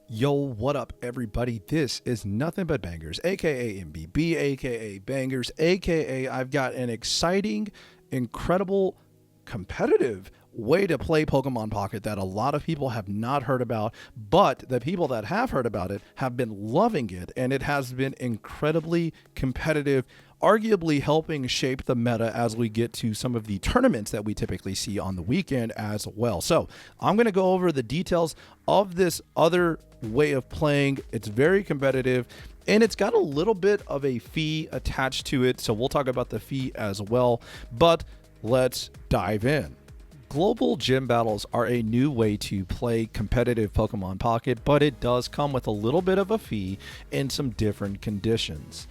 Yo, what up, everybody? This is Nothing But Bangers, aka MBB, aka Bangers, aka I've got an exciting, incredible, competitive way to play Pokemon Pocket that a lot of people have not heard about, but the people that have heard about it have been loving it, and it has been incredibly competitive, arguably helping shape the meta as we get to some of the tournaments that we typically see on the weekend as well. So I'm going to go over the details of this other way of playing. It's very competitive, and it's got a little bit of a fee attached to it, so we'll talk about the fee as well, but let's dive in. Global gym battles are a new way to play competitive Pokemon Pocket, but it does come with a little bit of a fee and some different conditions.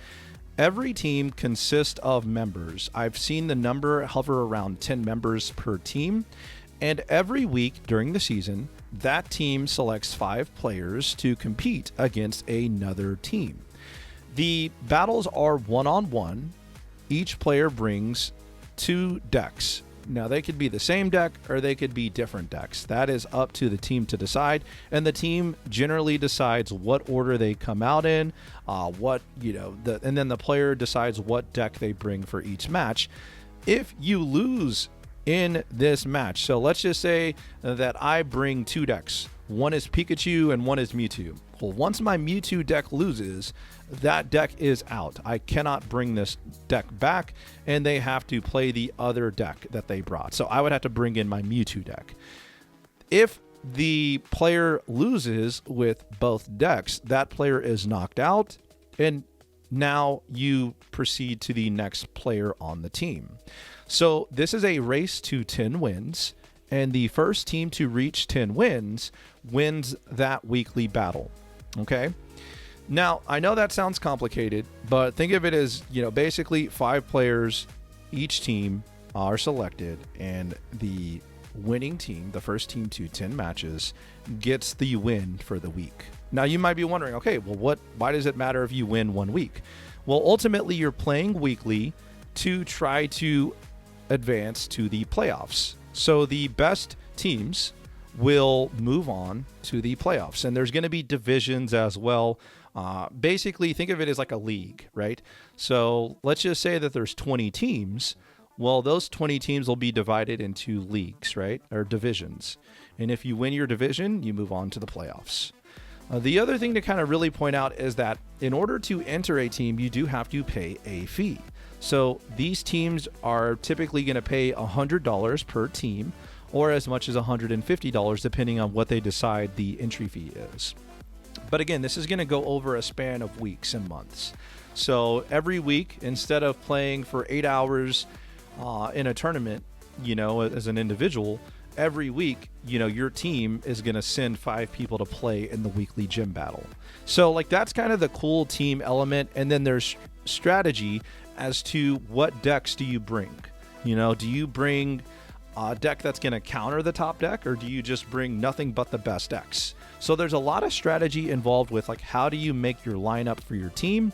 Every team consists of members. I've seen the number hover around 10 members per team, and every week during the season, that team selects 5 players to compete against another team. The battles are one-on-one. Each player brings 2 decks. Now, they could be the same deck or they could be different decks. That is up to the team to decide, and the team generally decides what order they come out in, and then the player decides what deck they bring for each match. If you lose in this match, so let's just say that I bring 2 decks. One is Pikachu and one is Mewtwo. Well, once my Mewtwo deck loses, that deck is out. I cannot bring this deck back, and they have to play the other deck that they brought. So I would have to bring in my Mewtwo deck. If the player loses with both decks, that player is knocked out, and now you proceed to the next player on the team. So this is a race to 10 wins, and the first team to reach 10 wins wins that weekly battle. Okay? Now, I know that sounds complicated, but think of it as, basically 5 players, each team are selected, and the winning team, the first team to 10 matches, gets the win for the week. Now, you might be wondering, okay, well, why does it matter if you win one week? Well, ultimately, you're playing weekly to try to advance to the playoffs. So the best teams will move on to the playoffs, and there's going to be divisions as well. Basically, think of it as like a league, right? So let's just say that there's 20 teams. Well, those 20 teams will be divided into leagues, right? Or divisions. And if you win your division, you move on to the playoffs. The other thing to kind of really point out is that in order to enter a team, you do have to pay a fee. So these teams are typically going to pay $100 per team, or as much as $150, depending on what they decide the entry fee is. But again, this is going to go over a span of weeks and months. So every week, instead of playing for 8 hours in a tournament, as an individual, every week, your team is going to send 5 people to play in the weekly gym battle. So that's kind of the cool team element. And then there's strategy as to what decks do you bring. Do you bring a deck that's going to counter the top deck, or do you just bring nothing but the best decks? So there's a lot of strategy involved with how do you make your lineup for your team,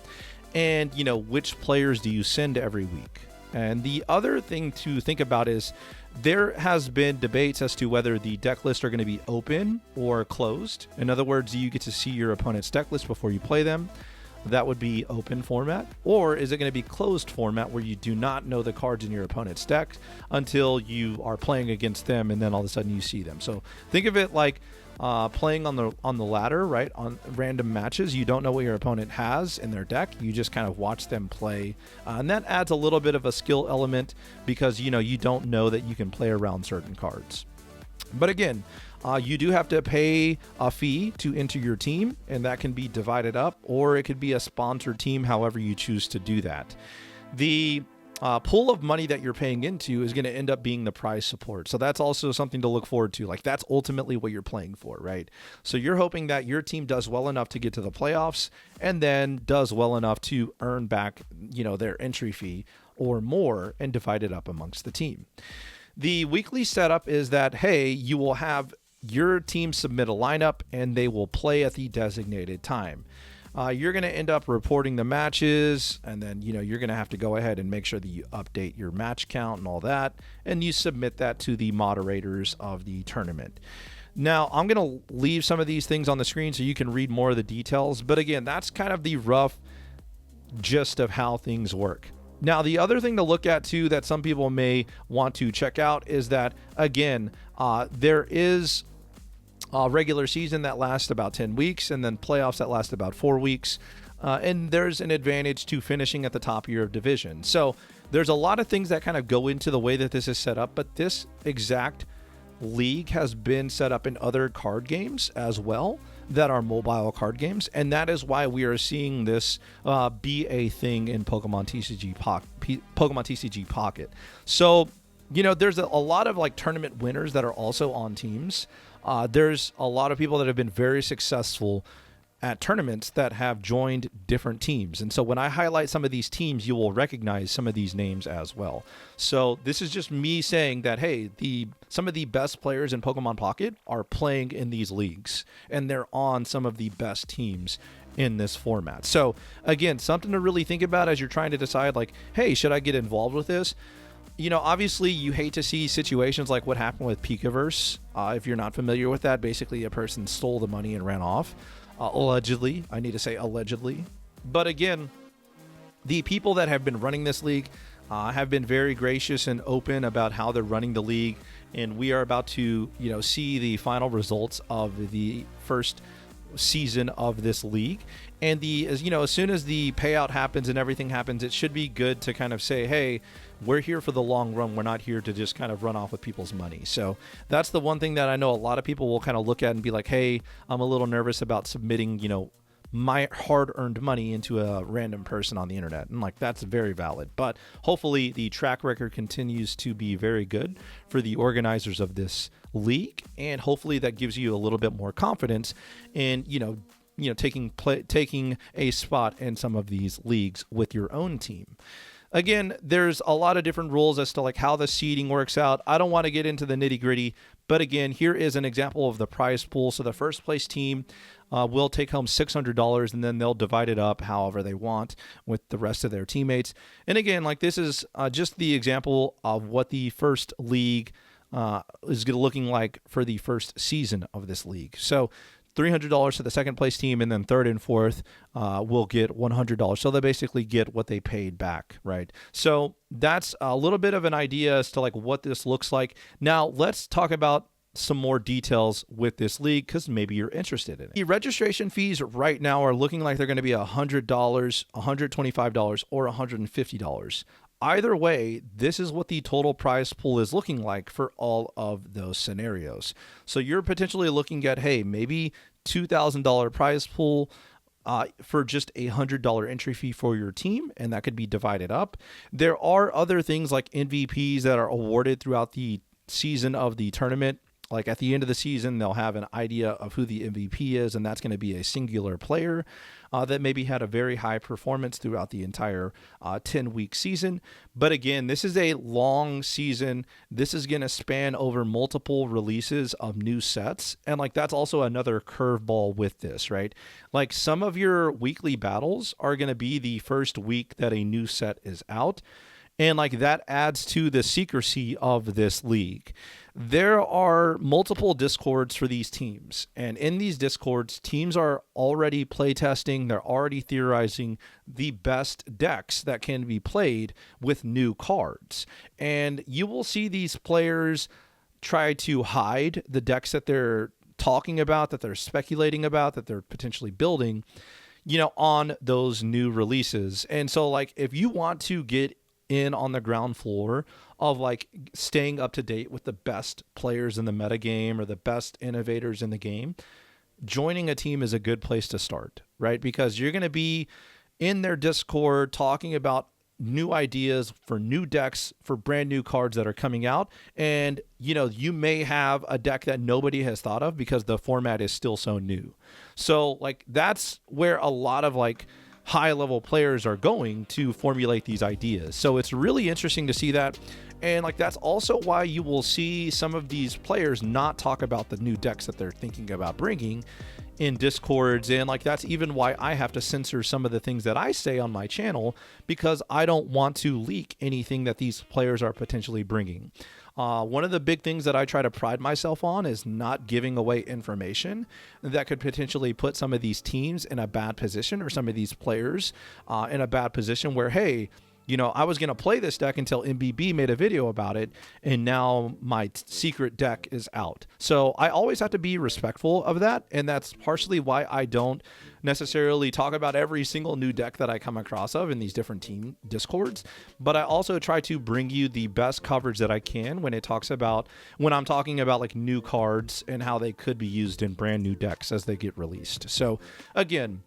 and which players do you send every week. And the other thing to think about is there has been debates as to whether the deck lists are going to be open or closed. In other words, do you get to see your opponent's deck list before you play them? That would be open format. Or is it going to be closed format where you do not know the cards in your opponent's deck until you are playing against them, and then all of a sudden you see them? So think of it like playing on the ladder, right? On random matches, you don't know what your opponent has in their deck. You just kind of watch them play, and that adds a little bit of a skill element because you don't know that you can play around certain cards. But again, you do have to pay a fee to enter your team, and that can be divided up, or it could be a sponsored team, however you choose to do that. The pool of money that you're paying into is going to end up being the prize support. So that's also something to look forward to. That's ultimately what you're playing for, right? So you're hoping that your team does well enough to get to the playoffs, and then does well enough to earn back, their entry fee or more, and divide it up amongst the team. The weekly setup is that, hey, you will have your team submit a lineup, and they will play at the designated time. You're going to end up reporting the matches, and then, you're going to have to go ahead and make sure that you update your match count and all that, and you submit that to the moderators of the tournament. Now, I'm going to leave some of these things on the screen so you can read more of the details. But again, that's kind of the rough gist of how things work. Now, the other thing to look at too that some people may want to check out is that, again, there is a regular season that lasts about 10 weeks and then playoffs that last about 4 weeks. And there's an advantage to finishing at the top of your division. So there's a lot of things that kind of go into the way that this is set up, but this exact league has been set up in other card games as well that are mobile card games, and that is why we are seeing this be a thing in Pokemon TCG Pocket. So, you know, there's a lot of like tournament winners that are also on teams. There's a lot of people that have been very successful at tournaments that have joined different teams. And so when I highlight some of these teams, you will recognize some of these names as well. So this is just me saying that, hey, some of the best players in Pokemon Pocket are playing in these leagues, and they're on some of the best teams in this format. So again, something to really think about as you're trying to decide, like, hey, should I get involved with this? You know, obviously you hate to see situations like what happened with Pikaverse. If you're not familiar with that, basically a person stole the money and ran off. Allegedly. I need to say allegedly. But again, the people that have been running this league have been very gracious and open about how they're running the league. And we are about to, you know, see the final results of the first season of this league. And as soon as the payout happens and everything happens, it should be good to kind of say, hey, we're here for the long run. We're not here to just kind of run off with people's money. So that's the one thing that I know a lot of people will kind of look at and be like, hey, I'm a little nervous about submitting, you know, my hard-earned money into a random person on the internet. And like, that's very valid. But hopefully the track record continues to be very good for the organizers of this league. And hopefully that gives you a little bit more confidence in, taking a spot in some of these leagues with your own team. Again, there's a lot of different rules as to like how the seeding works out. I don't want to get into the nitty gritty, but again, here is an example of the prize pool. So the first place team will take home $600, and then they'll divide it up however they want with the rest of their teammates. And again, like this is just the example of what the first league is looking like for the first season of this league. So $300 to the second place team, and then third and fourth will get $100. So they basically get what they paid back, right? So that's a little bit of an idea as to like what this looks like. Now let's talk about some more details with this league because maybe you're interested in it. The registration fees right now are looking like they're going to be $100, $125, or $150. Either way, this is what the total prize pool is looking like for all of those scenarios. So you're potentially looking at, hey, maybe $2,000 prize pool for just a $100 entry fee for your team, and that could be divided up. There are other things like MVPs that are awarded throughout the season of the tournament. Like at the end of the season, they'll have an idea of who the MVP is, and that's going to be a singular player that maybe had a very high performance throughout the entire 10-week season. But again, this is a long season. This is going to span over multiple releases of new sets. And like that's also another curveball with this, right? Like some of your weekly battles are going to be the first week that a new set is out. And like that adds to the secrecy of this league. There are multiple discords for these teams. And in these discords, teams are already playtesting. They're already theorizing the best decks that can be played with new cards. And you will see these players try to hide the decks that they're talking about, that they're speculating about, that they're potentially building, on those new releases. And so like if you want to get in on the ground floor of like staying up to date with the best players in the metagame or the best innovators in the game, joining a team is a good place to start, right? Because you're going to be in their Discord talking about new ideas for new decks, for brand new cards that are coming out. And, you may have a deck that nobody has thought of because the format is still so new. So like that's where a lot of like high level players are going to formulate these ideas. So it's really interesting to see that. And like that's also why you will see some of these players not talk about the new decks that they're thinking about bringing in Discords. And like that's even why I have to censor some of the things that I say on my channel, because I don't want to leak anything that these players are potentially bringing. One of the big things that I try to pride myself on is not giving away information that could potentially put some of these teams in a bad position, or some of these players in a bad position where, hey, you know, I was going to play this deck until MBB made a video about it, and now my secret deck is out. So I always have to be respectful of that, and that's partially why I don't necessarily talk about every single new deck that I come across in these different team discords. But I also try to bring you the best coverage that I can when I'm talking about like new cards and how they could be used in brand new decks as they get released. So again,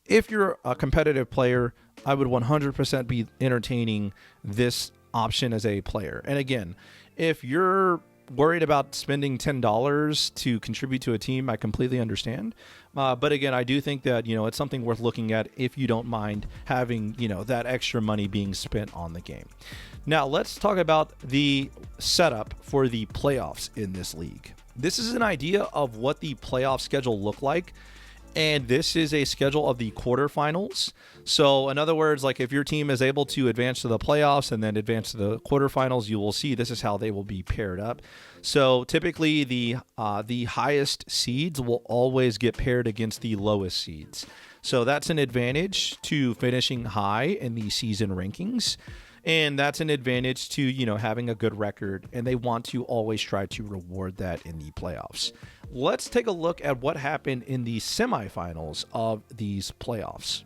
if you're a competitive player, I would 100% be entertaining this option as a player. And again, if you're worried about spending $10 to contribute to a team, I completely understand. But again, I do think that, you know, it's something worth looking at if you don't mind having, you know, that extra money being spent on the game. Now, let's talk about the setup for the playoffs in this league. This is an idea of what the playoff schedule look like. And this is a schedule of the quarterfinals. So in other words, like if your team is able to advance to the playoffs and then advance to the quarterfinals, you will see this is how they will be paired up. So typically the highest seeds will always get paired against the lowest seeds. So that's an advantage to finishing high in the season rankings. And that's an advantage to, you know, having a good record, and they want to always try to reward that in the playoffs. Let's take a look at what happened in the semifinals of these playoffs.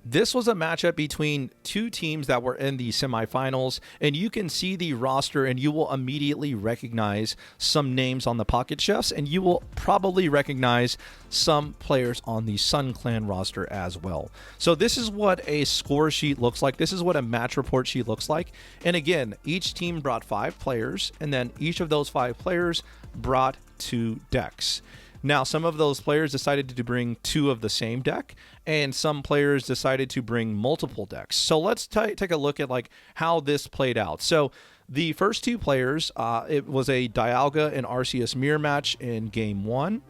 This was a matchup between two teams that were in the semifinals, and you can see the roster and you will immediately recognize some names on the Pocket Chefs, and you will probably recognize some players on the Sun Clan roster as well. So this is what a score sheet looks like. This is what a match report sheet looks like. And again, each team brought 5 players, and then each of those 5 players brought 2 decks. Now, some of those players decided to bring 2 of the same deck, and some players decided to bring multiple decks. So let's take a look at like how this played out. So the first 2 players, it was a Dialga and Arceus mirror match in game 1,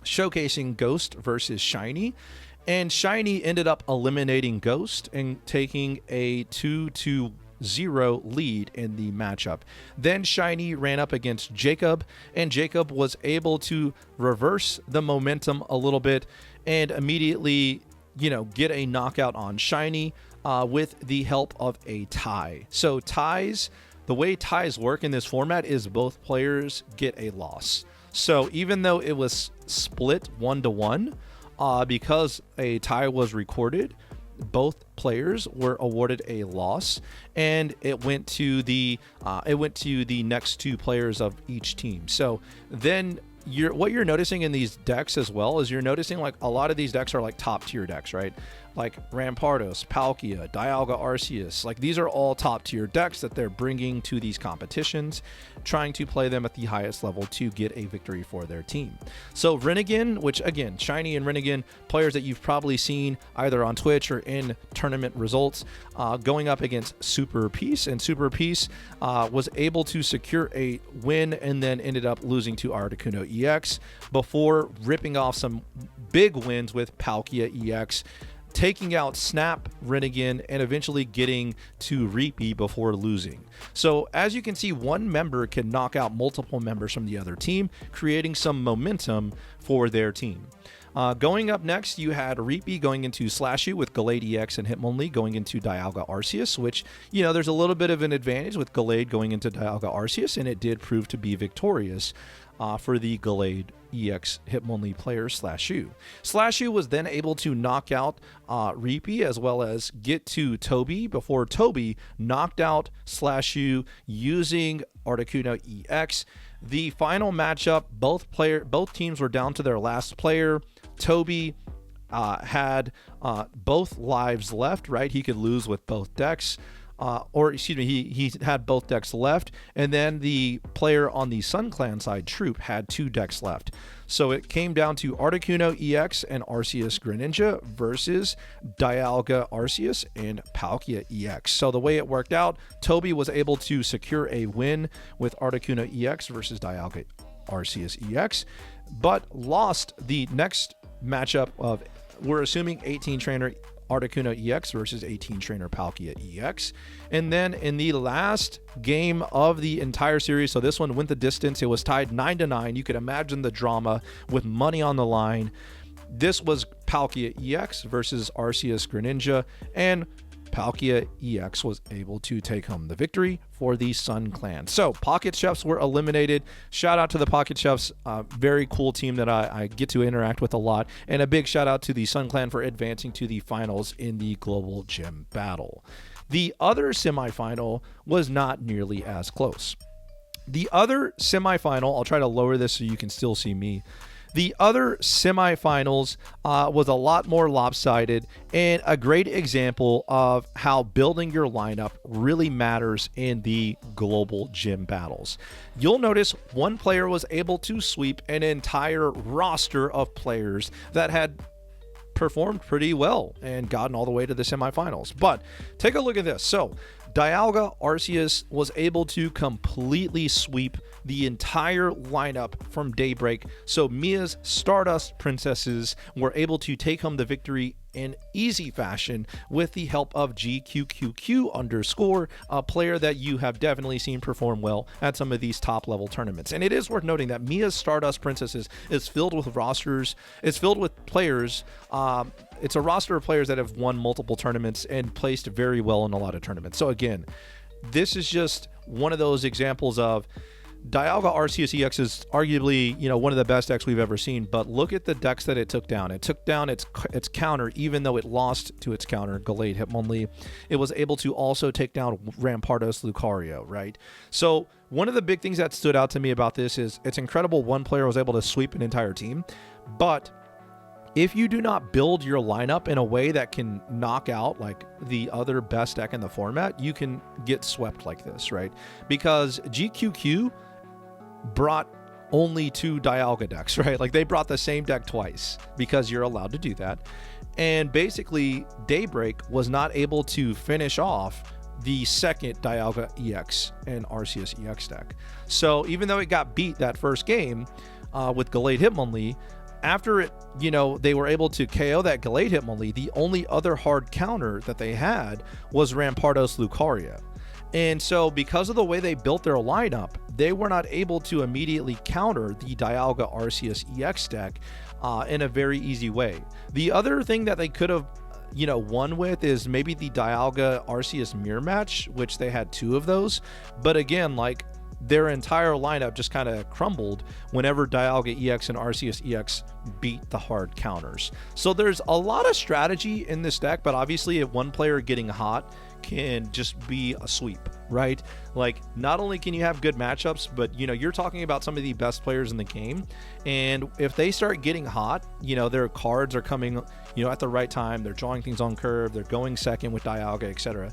showcasing Ghost versus Shiny. And Shiny ended up eliminating Ghost and taking a 2-0 lead in the matchup. Then Shiny ran up against Jacob, and Jacob was able to reverse the momentum a little bit and immediately, you know, get a knockout on Shiny with the help of a tie. So ties, the way ties work in this format is both players get a loss. So even though it was split 1-1, because a tie was recorded, both players were awarded a loss, and it went to the next 2 players of each team. So then what you're noticing in these decks as well is you're noticing like a lot of these decks are like top tier decks, right? Like Rampardos, Palkia, Dialga, Arceus. Like these are all top tier decks that they're bringing to these competitions, trying to play them at the highest level to get a victory for their team. So Renegin, which again, Shiny and Renegin, players that you've probably seen either on Twitch or in tournament results, going up against Super Peace, and Super Peace was able to secure a win and then ended up losing to Articuno EX before ripping off some big wins with Palkia EX, taking out Snap, Renegin, and eventually getting to Reapy before losing. So as you can see, one member can knock out multiple members from the other team, creating some momentum for their team. Going up next, you had Reapy going into Slashu with Gallade EX and Hitmonlee going into Dialga Arceus, which, you know, there's a little bit of an advantage with Gallade going into Dialga Arceus, and it did prove to be victorious for the Gallade EX Hitmonlee player Slashu. Slashu was then able to knock out Reapy as well as get to Toby before Toby knocked out Slashu using Articuno EX. The final matchup, both teams were down to their last player. Toby had both lives left, right? He could lose with both decks. He had both decks left, and then the player on the Sun Clan side, Troop, had 2 decks left. So it came down to Articuno EX and Arceus Greninja versus Dialga Arceus and Palkia EX. So the way it worked out, Toby was able to secure a win with Articuno EX versus Dialga Arceus EX, but lost the next matchup of, we're assuming 18 trainer Articuno EX versus 18 trainer Palkia EX. And then in the last game of the entire series, so this one went the distance. It was tied 9-9. You could imagine the drama with money on the line. This was Palkia EX versus Arceus Greninja, and Palkia EX was able to take home the victory for the Sun Clan. So Pocket Chefs were eliminated. Shout out to the Pocket Chefs, very cool team that I get to interact with a lot. And a big shout out to the Sun Clan for advancing to the finals in the Global Gym Battle. The other semifinal was not nearly as close. The other semifinal, I'll try to lower this so you can still see me. The other semifinals was a lot more lopsided and a great example of how building your lineup really matters in the global gym battles. You'll notice one player was able to sweep an entire roster of players that had performed pretty well and gotten all the way to the semifinals. But take a look at this. So Dialga Arceus was able to completely sweep the entire lineup from Daybreak. So Mia's Stardust Princesses were able to take home the victory in easy fashion with the help of GQQQ_, a player that you have definitely seen perform well at some of these top level tournaments. And it is worth noting that Mia's Stardust Princesses is filled with rosters, it's filled with players. It's a roster of players that have won multiple tournaments and placed very well in a lot of tournaments. So again, this is just one of those examples of Dialga Arceus EX is arguably, one of the best decks we've ever seen, but look at the decks that it took down. It took down its counter, even though it lost to its counter, Gallade Hitmonlee. It was able to also take down Rampardos Lucario, right? So one of the big things that stood out to me about this is it's incredible one player was able to sweep an entire team, but if you do not build your lineup in a way that can knock out like the other best deck in the format, you can get swept like this, right? Because GQQ brought only 2 Dialga decks, right? Like they brought the same deck twice because you're allowed to do that. And basically Daybreak was not able to finish off the second Dialga EX and Arceus EX deck. So even though it got beat that first game with Gallade Hitmonlee, after it, they were able to KO that Gallade Hitmonlee, the only other hard counter that they had was Rampardos Lucario. And so because of the way they built their lineup, they were not able to immediately counter the Dialga Arceus EX deck in a very easy way. The other thing that they could have won with is maybe the Dialga Arceus mirror match, which they had 2 of those. But again, like their entire lineup just kind of crumbled whenever Dialga EX and Arceus EX beat the hard counters. So there's a lot of strategy in this deck, but obviously if one player getting hot can just be a sweep, right? Like not only can you have good matchups, but you're talking about some of the best players in the game, and if they start getting hot, their cards are coming at the right time, they're drawing things on curve, they're going second with Dialga, etc.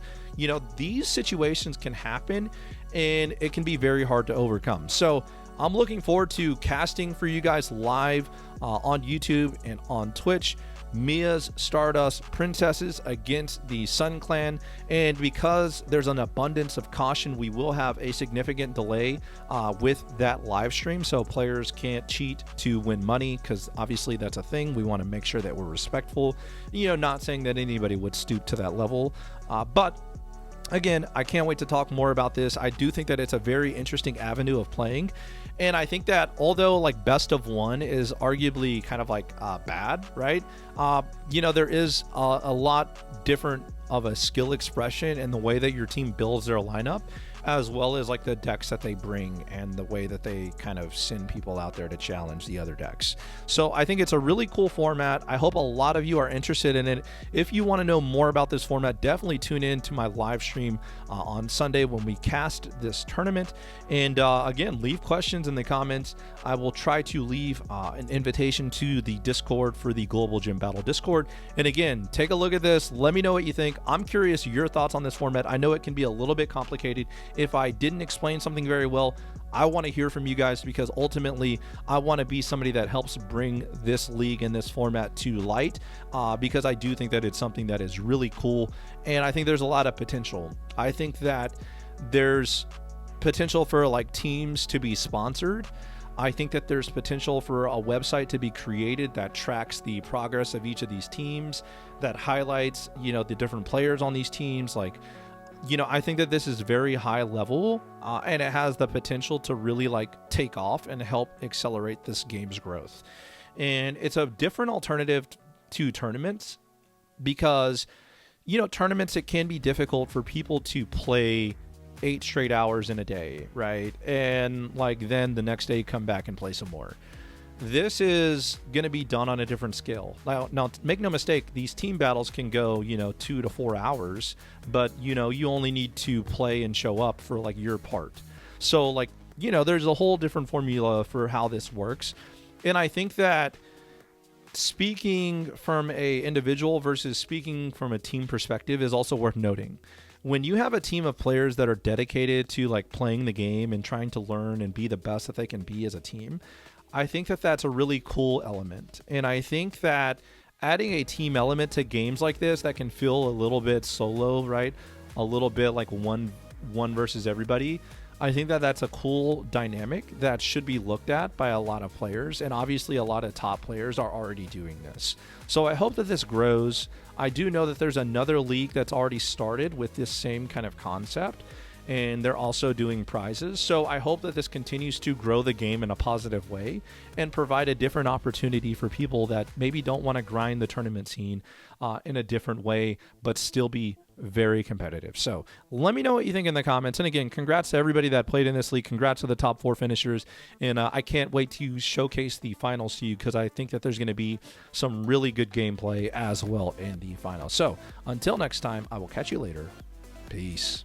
These situations can happen and it can be very hard to overcome. So I'm looking forward to casting for you guys live on YouTube and on Twitch Mia's Stardust Princesses against the Sun Clan. And because there's an abundance of caution, we will have a significant delay with that live stream, so players can't cheat to win money, because obviously that's a thing. We want to make sure that we're respectful, not saying that anybody would stoop to that level, but again, I can't wait to talk more about this. I do think that it's a very interesting avenue of playing. And I think that although like best of one is arguably kind of like bad, right? There is a lot different of a skill expression in the way that your team builds their lineup, as well as like the decks that they bring and the way that they kind of send people out there to challenge the other decks. So I think it's a really cool format. I hope a lot of you are interested in it. If you want to know more about this format, definitely tune in to my live stream on Sunday when we cast this tournament. And again, leave questions in the comments. I will try to leave an invitation to the Discord for the Global Gym Battle Discord. And again, take a look at this. Let me know what you think. I'm curious your thoughts on this format. I know it can be a little bit complicated. If I didn't explain something very well, I want to hear from you guys, because ultimately I want to be somebody that helps bring this league and this format to light, because I do think that it's something that is really cool, and I think there's a lot of potential. I think that there's potential for like teams to be sponsored. I think that there's potential for a website to be created that tracks the progress of each of these teams, that highlights, you know, the different players on these teams. Like, you know, I think that this is very high level, and it has the potential to really like take off and help accelerate this game's growth. And it's a different alternative to tournaments because, you know, tournaments, it can be difficult for people to play 8 straight hours in a day, right? And like then the next day come back and play some more. This is going to be done on a different scale. Now, make no mistake, these team battles can go, you know, 2 to 4 hours, but, you know, you only need to play and show up for like your part. So like, you know, there's a whole different formula for how this works. And I think that speaking from a individual versus speaking from a team perspective is also worth noting. When you have a team of players that are dedicated to like playing the game and trying to learn and be the best that they can be as a team, I think that that's a really cool element. And I think that adding a team element to games like this that can feel a little bit solo, right? A little bit like one versus everybody. I think that that's a cool dynamic that should be looked at by a lot of players. And obviously a lot of top players are already doing this. So I hope that this grows. I do know that there's another league that's already started with this same kind of concept, and they're also doing prizes. So I hope that this continues to grow the game in a positive way and provide a different opportunity for people that maybe don't want to grind the tournament scene in a different way, but still be very competitive. So let me know what you think in the comments. And again, congrats to everybody that played in this league. Congrats to the top 4 finishers. And I can't wait to showcase the finals to you because I think that there's going to be some really good gameplay as well in the finals. So until next time, I will catch you later. Peace.